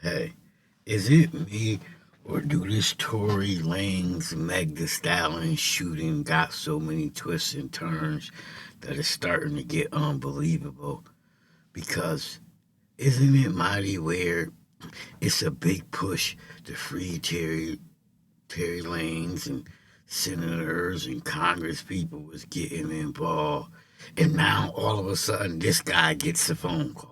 Hey, is it me or do this Tory Lanez Meg Thee Stallion shooting got so many twists and turns that it's starting to get unbelievable? Because isn't it mighty weird? It's a big push to free Terry Lanez and senators and Congress people was getting involved, and now all of a sudden this guy gets a phone call.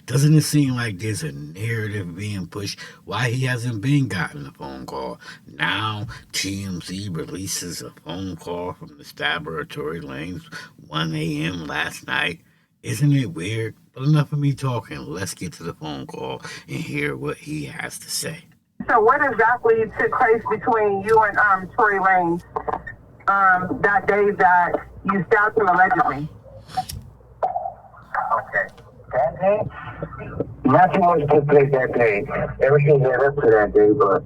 Doesn't it seem like there's a narrative being pushed why he hasn't been gotten a phone call? Now TMZ releases a phone call from the stabber of Tory Lanez 1 a.m. last night. Isn't it weird? But enough of me talking. Let's get to the phone call and hear what he has to say. So what exactly took place between you and Tory Lanez that day that you stabbed him allegedly? Okay. That day, nothing much took place that day. Everything led up to that day, but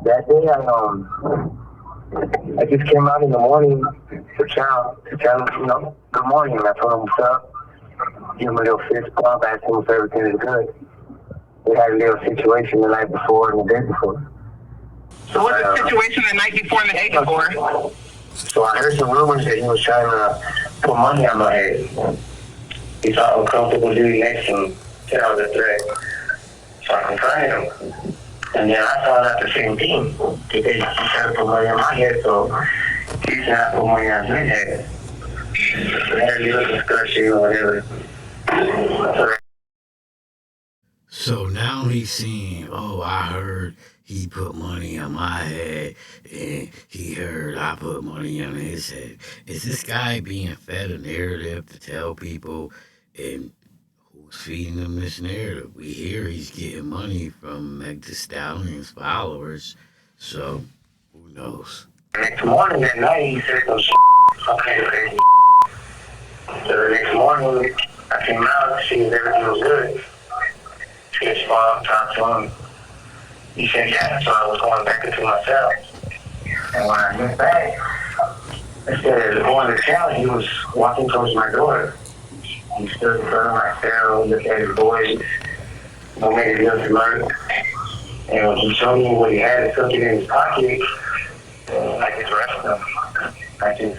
that day I just came out in the morning to tell him, good morning. And I told him what's up. Give him a little fist bump, asked him if everything is good. We had a little situation the night before and the day before. So what's the situation the night before and the day before? So I heard some rumors that he was trying to put money on my head. He felt uncomfortable doing next to him. Said I was a threat. So I confronted him. And then I found out the same thing. Because he tried to put money on my head, so he tried to put money on his head. So they had a little discussion or whatever. So now he's saying, oh, I heard he put money on my head, and he heard I put money on his head. Is this guy being fed a narrative to tell people, and who's feeding him this narrative? We hear he's getting money from Meg Thee Stallion's followers, so who knows? Next morning, that night, he said some shit. Okay. So the next morning, I came out to see if everything was good. His mom talked to him. He said, yeah, so I was going back into my cell. And when I went back, instead of going to cell, he was walking towards my door. He stood in front of my cell, looked at his boys, made it look alert. And when he showed me what he had, something in his pocket, I just arrested him.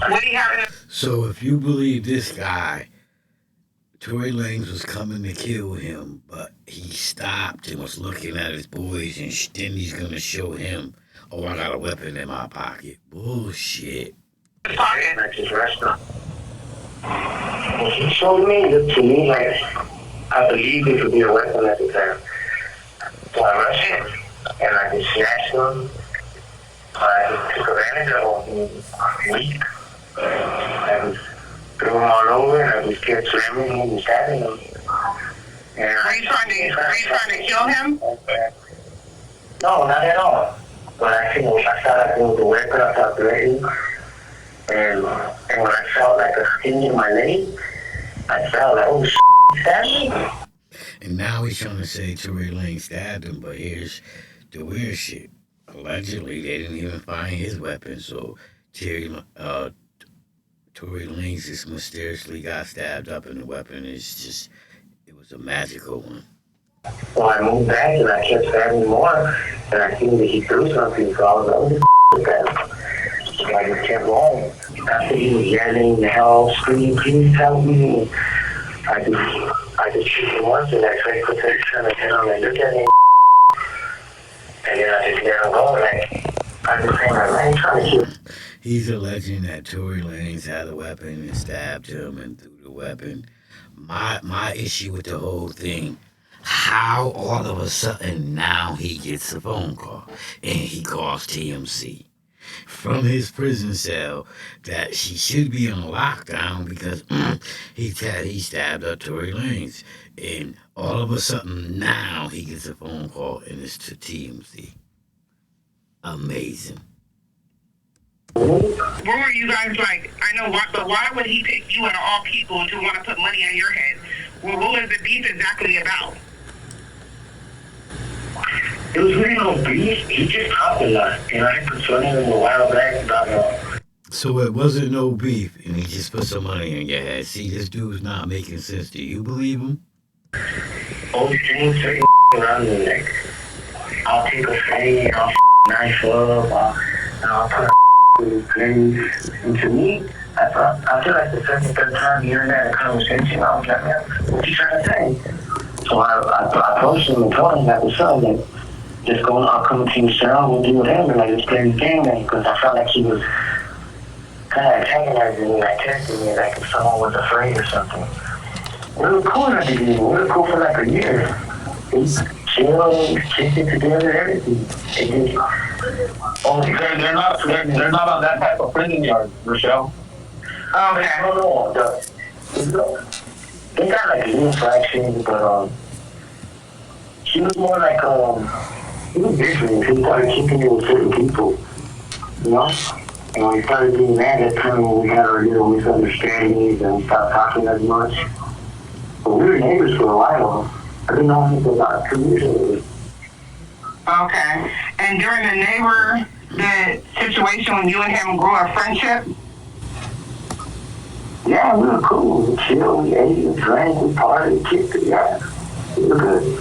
What do you have? So if you believe this guy, Tory Lanez was coming to kill him, but he stopped and was looking at his boys, and then he's going to show him, oh, I got a weapon in my pocket. Bullshit. I just arrested him. When he showed me, it looked to me like I believed it could be a weapon at the time. So I rushed him, and I just snatched him. I just took advantage of him. Weak. I threw him all over, and I just kept slamming him and stabbing him. And Are you trying to kill him? No, not at all. But I thought I threw the weapon, I thought ready. And when I felt like a sting in my leg, I felt like, oh, he stabbed me. And now he's trying to say Tory Lanez stabbed him, but here's the weird shit. Allegedly, they didn't even find his weapon, so Tory Lanez just mysteriously got stabbed up, and the weapon is just, it was a magical one. So I moved back, and I kept stabbing more, and I seen that he threw something, so I was like, oh, so I just kept going. After he was yelling, help, screaming, please help me. I just shoot him once, and I tried to turn his head on and look at him. And then I just let him go, like, I just saying, like, man, trying to kill. He's alleging that Tory Lanez had a weapon and stabbed him and threw the weapon. My issue with the whole thing, how all of a sudden now he gets a phone call and he calls TMZ from his prison cell that she should be on lockdown because he stabbed up Tory Lanez, and all of a sudden now he gets a phone call and it's to TMZ. Amazing. What were you guys like? I know, but why would he pick you out of all people to want to put money on your head? Well, what was the beef exactly about? It was really no beef. He just talked a lot. And I confronted him a while back about So it wasn't no beef, and he just put some money in your head. See, this dude's not making sense. Do you believe him? always saying certain around me. Like, I'll take a fade, I'll knife up, I'll put a place. And to me, I feel like the second, third time hearing that in a conversation, I was like, man, what you trying to say? So I approached him and told him that was up, like, just going, I'll come to your cell, we'll do whatever, like, just play this game, because I felt like he was kind of antagonizing me, like, testing me, like, if someone was afraid or something. We were cool at the beginning, we were cool for like a year. We chilled, kicked it together, everything. Oh, because they're not on that type of prison yard, Rochelle. Okay. No, they got like infractions, but she was more like he was different. He started kicking it with certain people, you know. And when we started doing that, that's kind of when we had our little misunderstandings and we stopped talking as much. But we were neighbors for a while. I didn't know him for about 2 years already. Okay. And during the situation when you and him grew a friendship? Yeah, we were cool. We chilled, we ate, we drank, we partied, kicked it, yeah. We were good.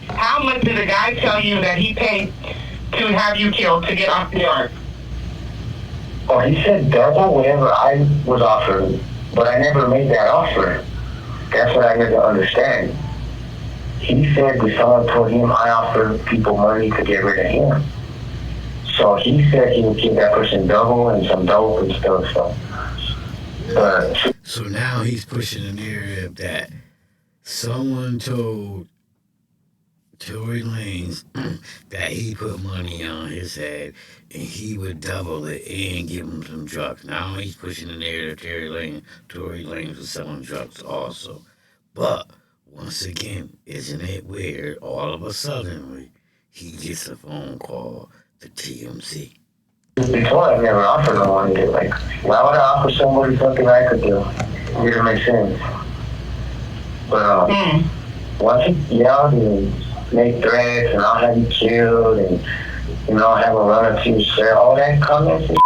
How much did the guy tell you that he paid to have you killed to get off the yard? Oh, he said double whatever I was offered, but I never made that offer. That's what I didn't understand. He said that someone told him I offered people money to get rid of him. So he said he would give that person double and some dope and stuff. So now he's pushing the narrative that someone told Tory Lanez that he put money on his head and he would double it and give him some drugs. Now he's pushing the narrative Tory Lanez was selling drugs also. But once again, isn't it weird? All of a sudden, he gets a phone call to TMZ. Before I never offered no money. Like, why would I offer somebody something I could do? It didn't make sense. But once he yelled and made threats and I'll have you killed and have a runner to your cell, all that comments and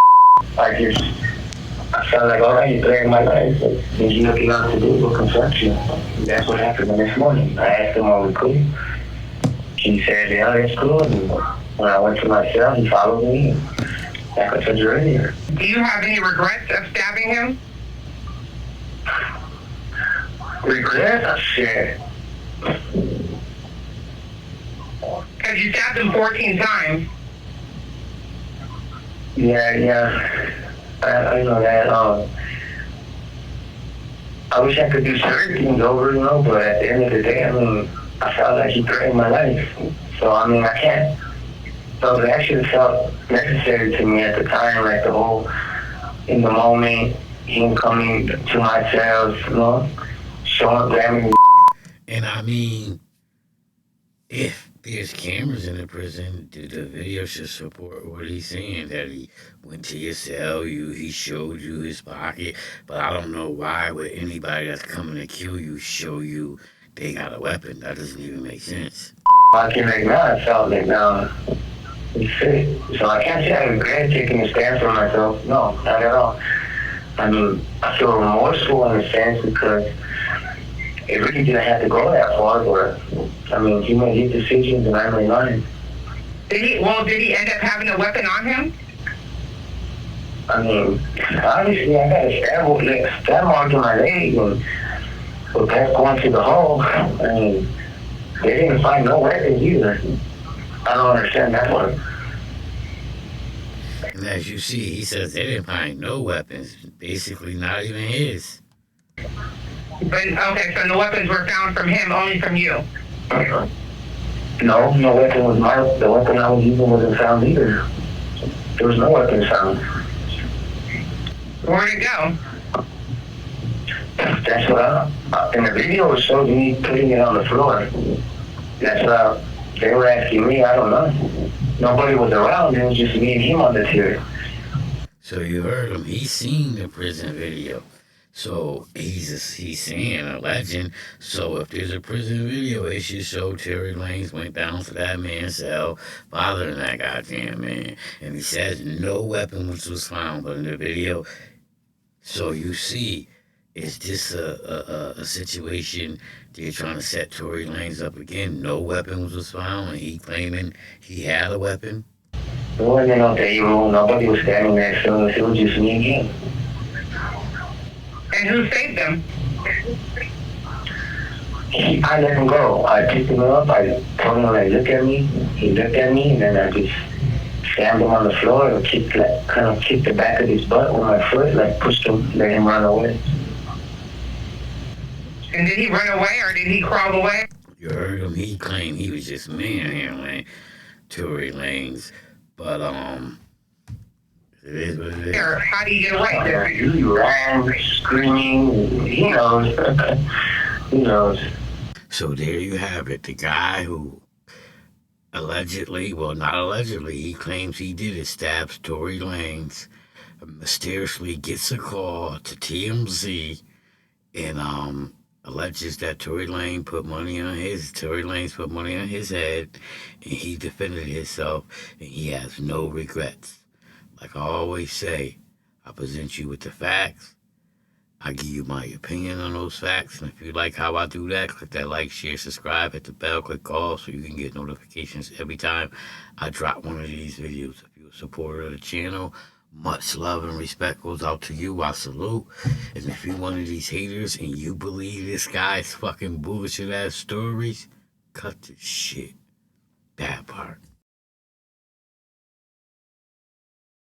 I felt like, all right, you threatened my life. Like, did you nothing else to do but confront you? That's what happened the next morning. I asked him, are we cool? He said, yeah, that's cool. And when I went to my cell, he followed me. Like I told you earlier. Do you have any regrets of stabbing him? Regret? Shit. Because you stabbed him 14 times. Yeah. I know that. I wish I could do certain things over, but at the end of the day, I felt like he threatened my life. So, I can't. So it actually felt necessary to me at the time, like the whole, in the moment, him coming to my cells, showing, grabbing me. And if there's cameras in the prison, do the video should support what he's saying, that he went to your cell, he showed you his pocket, but I don't know why would anybody that's coming to kill you show you they got a weapon. That doesn't even make sense. I felt like now it's fit. So I can't say I regret taking a stand for myself. No, not at all. I feel remorseful in a sense because it really didn't have to go that far, but he made his decisions and I made mine. Did he end up having a weapon on him? Obviously I got a stab mark in my leg, but that's going to the hole. They didn't find no weapons either. I don't understand that one. And as you see, he says they didn't find no weapons, basically not even his. But, okay, so the weapons were found from him, only from you? No weapon was the weapon I was using wasn't found either. There was no weapon found. Where'd it go? That's what in the video it showed me putting it on the floor. That's they were asking me, I don't know. Nobody was around, it was just me and him on the tier. So you heard him, he's seen the prison video. So he's saying a legend. So if there's a prison video, it should show Tory Lanez went down to that man's cell, bothering that goddamn man. And he says no weapon was found, but in the video, so you see, Is this a situation they're trying to set Tory Lanez up again? No weapons was found, and he claiming he had a weapon. There wasn't no day room. Nobody was standing next to us. It was just me and him. And who saved them? I let him go. I picked him up. I told him, like, look at me. He looked at me, and then I just slammed him on the floor and kicked, like, kind of kicked the back of his butt with my foot, like, pushed him, let him run away. And did he run away or did he crawl away? You heard him. He claimed he was just manhandling Tory Lanez, but it is what it is. Or how do you get away? He ran, screaming. He knows. He knows. So there you have it. The guy who allegedly, well, not allegedly, he claims he did it, stabs Tory Lanez, mysteriously gets a call to TMZ, and alleges that Tory Lanez put money on his head, and he defended himself, and he has no regrets. Like I always say, I present you with the facts. I give you my opinion on those facts, and if you like how I do that, click that like, share, subscribe, hit the bell, click all so you can get notifications every time I drop one of these videos. If you're a supporter of the channel, much love and respect goes out to you. I salute. And if you're one of these haters and you believe this guy's fucking bullshit ass stories, cut this shit. That part.